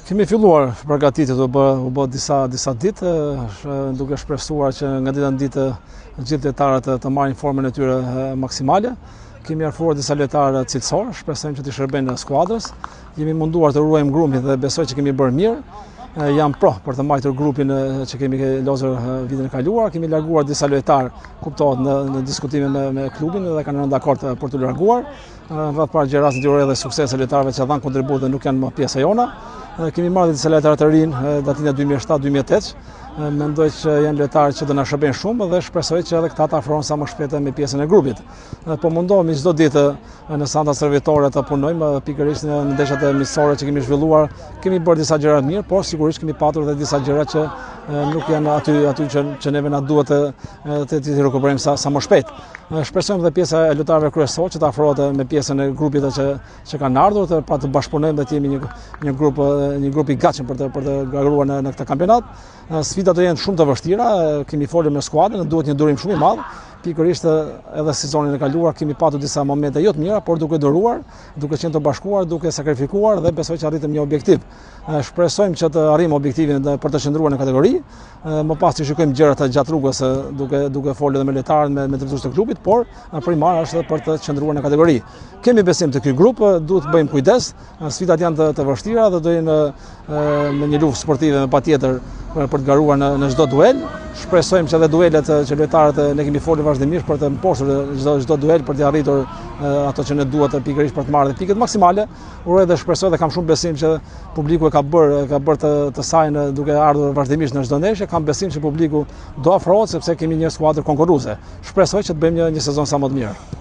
Kemi filluar përgatitjet u bë disa ditë, duke shpresuar që nga dita në ditë gjithë lojtarët të marrin formën e tyre maksimale. Kemi afruar disa lojtarë cilësor, shpresojmë që të shërbejnë skuadrës. Jemi munduar të ruajmë grupin dhe besoj që kemi bërë mirë. Jam për të mbajtur grupin që kemi lozur vitin e kaluar. Kemi larguar disa lojtarë, kuptohet në diskutime me klubin dhe kanë rënë dakord për të larguar. Rreth parë gjë rastin uroj dhe sukses lojtarëve që dhanë kontribut dhe nuk janë më pjesë e jona. Kemi marrë disa lojtarë të rinj datin e 2007-2008. Mendoj që janë lojtarë që do na shërbejnë shumë dhe shpresoj që edhe këta të afrohen sa më shpejt me pjesën e grupit. Po mundohemi çdo ditë në santa servitore të punojmë, pikërisht në ndeshjet e miqësore që kemi zhvilluar, kemi bërë disa gjëra të mirë, por sigurisht kemi patur edhe disa gjëra që nuk janë aty që neve na duhet të rikuperojmë sa më shpejt. Shpresojmë dhe pjesa e lojtarëve kryesorë që të afrohet me pjesën e grupit që kanë ardhur, pra të bashkëpunojmë dhe të jemi një grup i gatshëm për të gabruar në këtë kampionat. Sfidat do jenë shumë të vështira, kemi folur me skuadrën, duhet një durim shumë i madh. Pikërisht edhe sezonin e kaluar kemi patur disa momente jo të mira, por duke duruar, duke qenë të bashkuar, duke sakrifikuar dhe besoj që arritëm një objektiv. Shpresojmë që të arrijmë objektivin për të qëndruar në kategori. Më pas të shikojmë gjërat gjatë rrugës duke folur edhe me lojtarët, me drejtuesit të klubit, por primar është për të qëndruar në kategori. Kemi besim të ky grup, duhet të bëjmë kujdes. Sfidat janë të vështira dhe do jenë në një luftë sportive patjetër për të garuar në çdo duel. Shpresojmë që edhe duelet që lojtarët ne kemi folur vazhdimisht për të mposhtur çdo duel për të arritur ato që ne duhet pikërisht për të marrë piket maksimale. Uroj dhe shpresoj dhe kam shumë besim që publiku e ka bërë të sajnë duke ardhur vazhdimisht në çdo ndeshje. Kam besim që publiku do afrohet sepse kemi një skuadër konkurruese. Shpresoj që të bëjmë një sezon sa më të mirë.